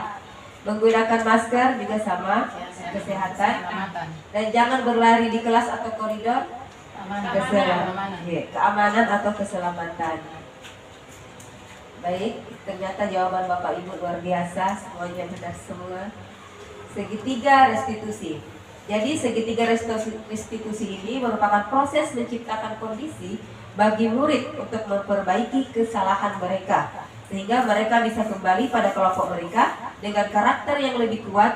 Menggunakan masker juga sama, kesehatan. Keselamatan. Dan jangan berlari di kelas atau koridor, Keamanan. keamanan atau keselamatan. Baik, ternyata jawaban Bapak Ibu luar biasa, semuanya benar semua. Segitiga restitusi. Jadi segitiga restitusi ini merupakan proses menciptakan kondisi bagi murid untuk memperbaiki kesalahan mereka, sehingga mereka bisa kembali pada kelompok mereka dengan karakter yang lebih kuat.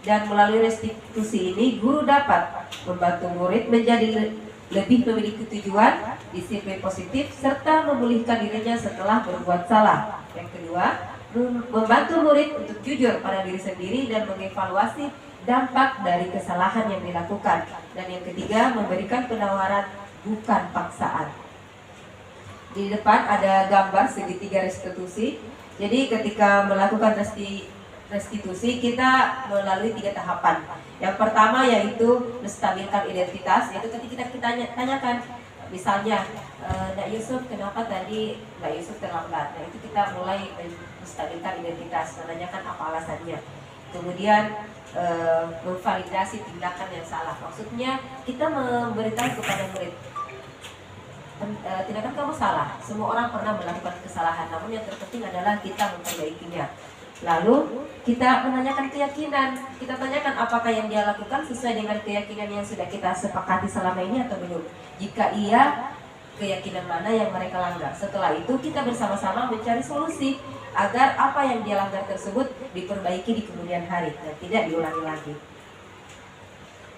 Dan melalui restitusi ini, guru dapat membantu murid menjadi lebih memiliki tujuan, disiplin positif, serta memulihkan dirinya setelah berbuat salah. Yang kedua, membantu murid untuk jujur pada diri sendiri dan mengevaluasi dampak dari kesalahan yang dilakukan. Dan yang ketiga, memberikan penawaran bukan paksaan. Di depan ada gambar segitiga restitusi. Jadi ketika melakukan restitusi, kita melalui 3 tahapan. Yang pertama yaitu menstabilkan identitas, yaitu ketika kita tanyakan, misalnya Nak Yusuf, kenapa tadi Nak Yusuf terlambat? Nah, itu kita mulai menstabilkan identitas, menanyakan apa alasannya. Kemudian memvalidasi tindakan yang salah. Maksudnya kita memberitahu kepada murid, tindakan kamu salah. Semua orang pernah melakukan kesalahan, namun yang terpenting adalah kita memperbaikinya. Lalu kita menanyakan keyakinan. Kita tanyakan apakah yang dia lakukan sesuai dengan keyakinan yang sudah kita sepakati selama ini atau belum. Jika iya, keyakinan mana yang mereka langgar. Setelah itu kita bersama-sama mencari solusi agar apa yang dia langgar tersebut diperbaiki di kemudian hari dan tidak diulangi lagi.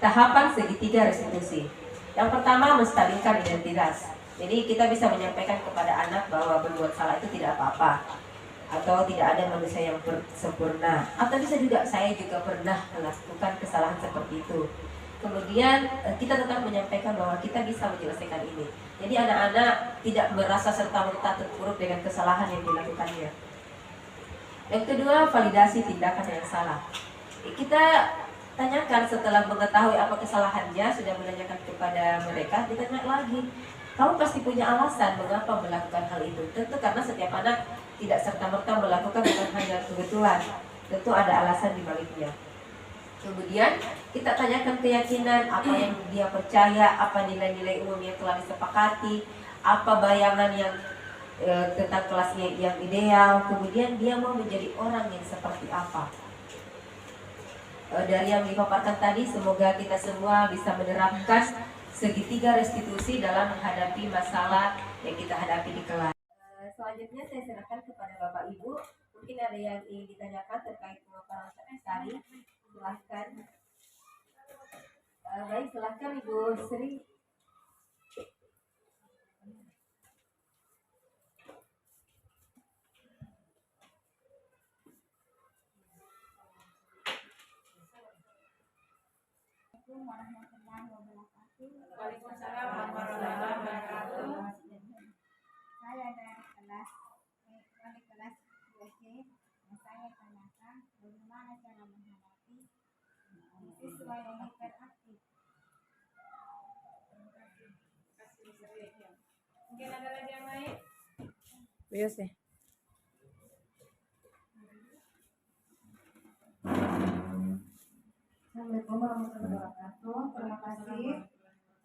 Tahapan segitiga restitusi. Yang pertama, menstabilkan identitas. Jadi kita bisa menyampaikan kepada anak bahwa berbuat salah itu tidak apa-apa, atau tidak ada manusia yang sempurna, atau bisa juga saya juga pernah melakukan kesalahan seperti itu. Kemudian kita tetap menyampaikan bahwa kita bisa menyelesaikan ini. Jadi anak-anak tidak merasa serta-merta terpuruk dengan kesalahan yang dilakukannya. Yang kedua, validasi tindakan yang salah. Kita tanyakan setelah mengetahui apa kesalahannya, sudah menanyakan kepada mereka, ditanya lagi, kamu pasti punya alasan mengapa melakukan hal itu. Tentu karena setiap anak tidak serta-merta melakukan bukan hanya kebetulan, tentu ada alasan di baliknya. Kemudian kita tanyakan keyakinan, apa yang dia percaya, apa nilai-nilai umum yang telah disepakati, apa bayangan yang tentang kelasnya yang ideal. Kemudian dia mau menjadi orang yang seperti apa. Dari yang dipaparkan tadi, semoga kita semua bisa menerapkan segitiga restitusi dalam menghadapi masalah yang kita hadapi di kelas. Selanjutnya saya serahkan kepada Bapak Ibu. Mungkin ada yang ingin ditanyakan terkait pemaparan tadi. Silahkan. Baik, silahkan Ibu Sri. Waalaikumsalam warahmatullahi wabarakatuh. Saya dari kelas wali kelas 2C. Saya tanyakan bagaimana cara menghadapi siswa yang hiperaktif. Mungkin ada lagi yang lain? Biasa sih. Assalamualaikum warahmatullahi wabarakatuh. Terima kasih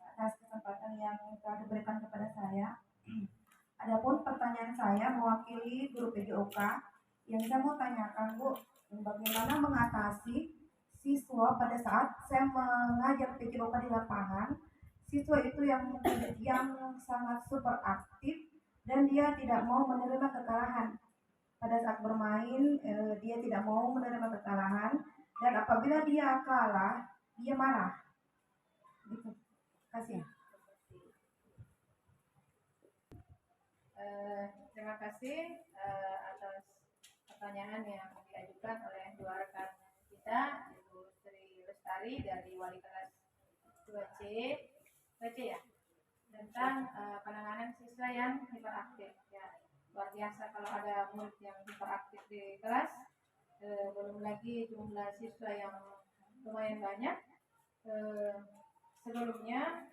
atas kesempatan yang telah diberikan kepada saya. Adapun pertanyaan saya mewakili guru PJOK, yang saya mau tanyakan Bu, bagaimana mengatasi siswa pada saat saya mengajar PJOK di lapangan, siswa itu yang sangat super aktif dan dia tidak mau menerima kekalahan. Pada saat bermain dia tidak mau menerima kekalahan, dan apabila dia kalah dia marah. Gitu. Kasih. Terima kasih atas pertanyaan yang diajukan oleh dua rekan kita, Ibu Sri Lestari dari wali kelas 2C ya, tentang penanganan siswa yang hiperaktif. Ya, luar biasa kalau ada murid yang hiperaktif di kelas, belum lagi jumlah siswa yang lumayan banyak. Sebelumnya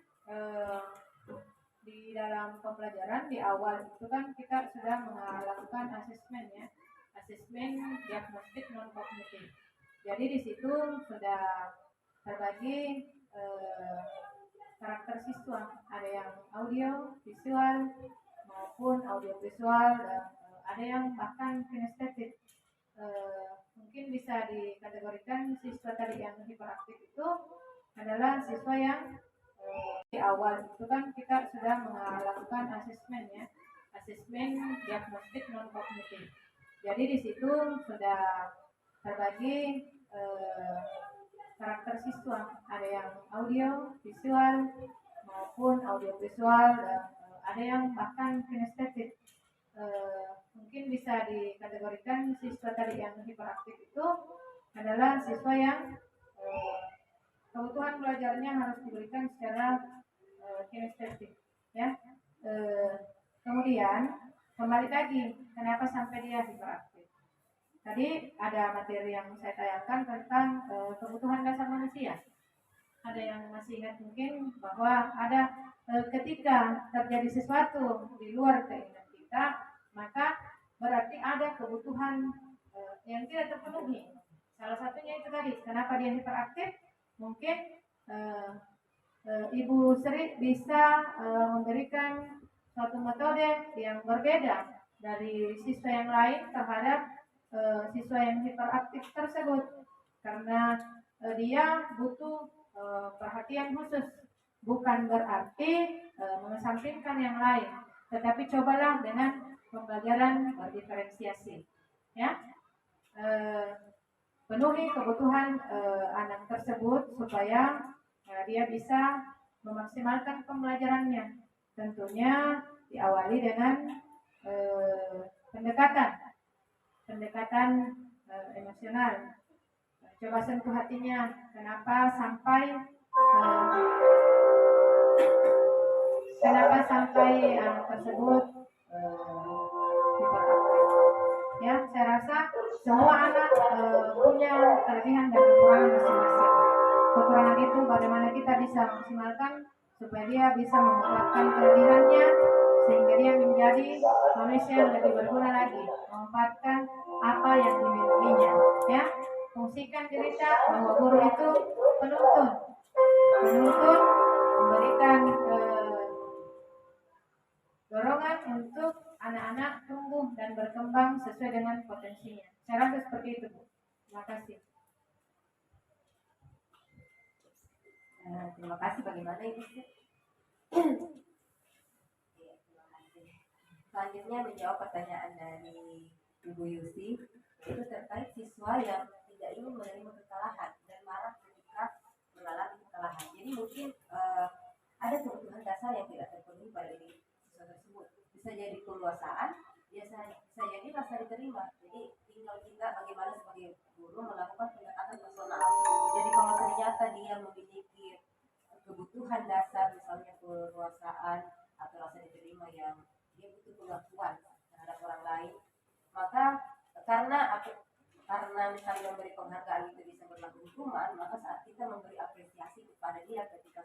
di dalam pembelajaran di awal itu kan kita sudah melakukan asesmen ya, asesmen diagnostik non kognitif. Jadi di situ sudah terbagi karakter siswa, ada yang audio visual maupun audio visual, dan ada yang bahkan kinestetik. Mungkin bisa dikategorikan siswa tadi yang hiperaktif itu adalah siswa yang di awal itu kan kita sudah melakukan asesmen ya, asesmen diagnostik non kognitif. Jadi di situ sudah terbagi karakter siswa, ada yang audio visual maupun audio visual, dan ada yang bahkan kinestetik. Mungkin bisa dikategorikan siswa tadi yang hiperaktif itu adalah siswa yang kebutuhan belajarnya harus diberikan secara kinestetik ya. Kemudian kembali lagi, kenapa sampai dia hiperaktif? Tadi ada materi yang saya tayangkan tentang kebutuhan dasar manusia. Ada yang masih ingat mungkin bahwa ada ketika terjadi sesuatu di luar keinginan kita, maka berarti ada kebutuhan yang tidak terpenuhi. Salah satunya itu tadi, kenapa dia hiperaktif? Mungkin Ibu Sri bisa memberikan suatu metode yang berbeda dari siswa yang lain terhadap siswa yang hiperaktif tersebut, karena dia butuh perhatian khusus. Bukan berarti mengesampingkan yang lain, tetapi cobalah dengan pembelajaran berdiferensiasi ya. Penuhi kebutuhan anak tersebut supaya dia bisa memaksimalkan pembelajarannya. tentunya diawali dengan pendekatan emosional. Coba sentuh hatinya, kenapa sampai tersebut diperlakukan. Ya, saya rasa semua anak punya kelebihan dan kekurangan masing-masing. Kekurangan itu bagaimana kita bisa maksimalkan supaya dia bisa memanfaatkan kelebihannya sehingga dia menjadi manusia yang lebih berguna lagi, memanfaatkan apa yang dimilikinya. Ya, fungsikan cerita bahwa guru itu penuntun memberikan dorongan untuk anak-anak tumbuh dan berkembang sesuai dengan potensinya. Saya rasa seperti itu, Bu. Terima kasih. Terima kasih. Bagaimana Ibu? Terima kasih. Selanjutnya menjawab pertanyaan dari Ibu Yusi, yaitu terkait siswa yang tidak ingin menerima kekalahan dan marah ketika mengalami kekalahan. Jadi mungkin ada kebutuhan dasar yang tidak terpenuhi pada diri siswa tersebut. Bisa jadi keluasaan, bisa jadi rasa diterima. Jadi tinggal kita bagaimana sebagai guru melakukan pendekatan personal. Jadi kalau ternyata dia memiliki kebutuhan dasar, misalnya keluasaan atau rasa diterima yang dia butuh pengakuan terhadap orang lain, maka karena misalnya memberi penghargaan itu bisa berlaku hukuman, maka saat kita memberi apresiasi kepada dia ketika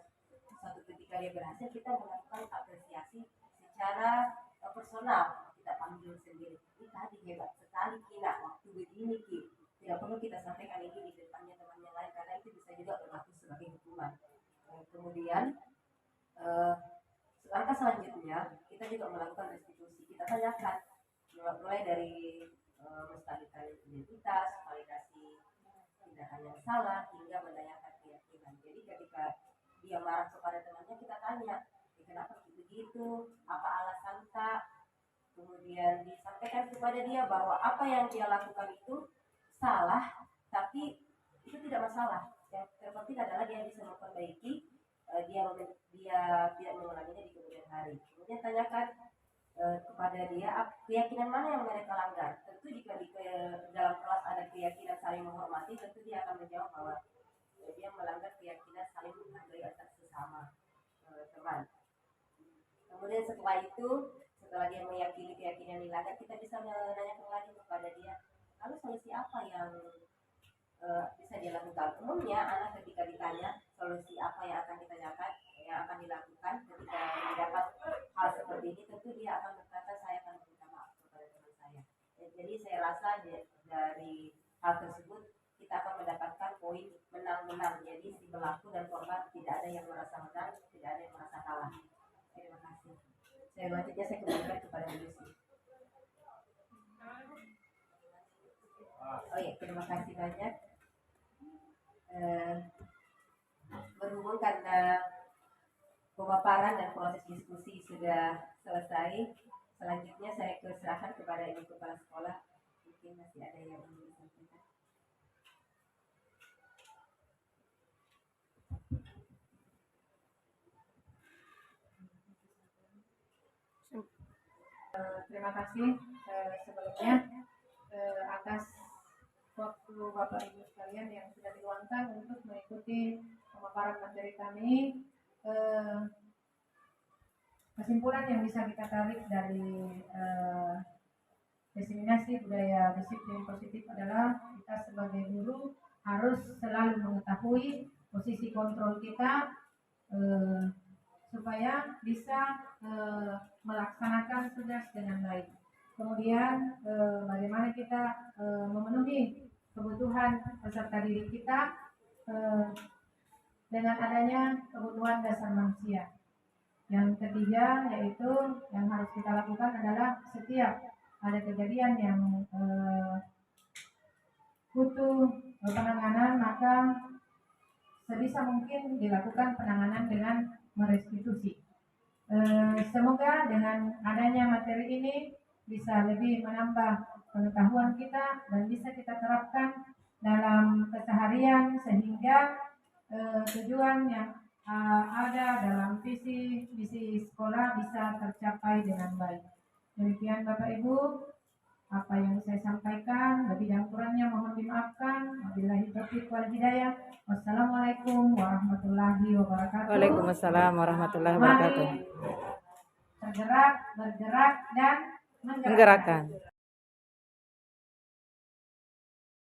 dia berhasil, kita melakukan apresiasi secara personal, kita panggil sendiri. Ini tadi hebat sekali Kina, waktu begini Ki. Tidak perlu kita sampaikan ini di depannya teman yang lain karena itu bisa juga berlaku sebagai hukuman. Kemudian langkah selanjutnya kita juga melakukan restitusi. Kita tanyakan mulai dari melestarikan identitas, validasi tindakan yang salah hingga menanyakan keyakinan. Jadi ketika dia marah kepada temannya, kita tanya, kenapa begitu? Apa alasan tak? Kemudian disampaikan kepada dia bahwa apa yang dia lakukan itu salah, tapi itu tidak masalah. Yang terpenting adalah dia bisa memperbaiki, dia tidak mengulanginya di kemudian hari. Kemudian tanyakan kepada dia keyakinan mana yang mereka langgar. Tentu jika di dalam kelas ada keyakinan saling menghormati, tentu dia akan menjawab bahwa dia melanggar keyakinan saling menghargai antar sesama teman. Kemudian setelah dia meyakini keyakinan dilanggar, kita bisa menanyakan lagi kepada dia, lalu solusi apa yang bisa dilakukan. Umumnya anak ketika ditanya solusi apa yang akan dilakukan ketika mendapat hal seperti ini, tentu dia akan berkata, saya akan meminta maaf kepada teman saya. Jadi saya rasa dari hal tersebut kita akan mendapatkan poin menang-menang. Jadi si pelaku dan korban tidak ada yang merasa menang, tidak ada yang merasa kalah. Terima kasih. Selanjutnya saya kembalikan kepada Lucy. Oh iya, terima kasih banyak. Berhubung karena pemaparan dan proses diskusi sudah selesai, selanjutnya saya serahkan kepada Ibu Kepala Sekolah. Mungkin masih ada yang ingin disampaikan. Terima kasih sebelumnya atas waktu Bapak Ibu sekalian yang sudah diluangkan untuk mengikuti pemaparan materi kami. Kesimpulan yang bisa kita tarik dari diseminasi budaya disiplin positif adalah kita sebagai guru harus selalu mengetahui posisi kontrol kita supaya bisa melaksanakan tugas dengan baik. Kemudian bagaimana kita memenuhi kebutuhan peserta didik kita dengan adanya kebutuhan dasar manusia. Yang ketiga yaitu yang harus kita lakukan adalah setiap ada kejadian yang butuh penanganan, maka sebisa mungkin dilakukan penanganan dengan merestitusi. Semoga dengan adanya materi ini bisa lebih menambah pengetahuan kita dan bisa kita terapkan dalam keseharian sehingga tujuan yang ada dalam visi misi sekolah bisa tercapai dengan baik. Demikian Bapak Ibu, apa yang saya sampaikan, lebih dan kurangnya mohon dimaafkan. Wabillahi taufiq wal hidayah. Wassalamualaikum warahmatullahi wabarakatuh. Waalaikumsalam warahmatullahi wabarakatuh. Mari bergerak, bergerak dan menggerakkan. Menggerakkan.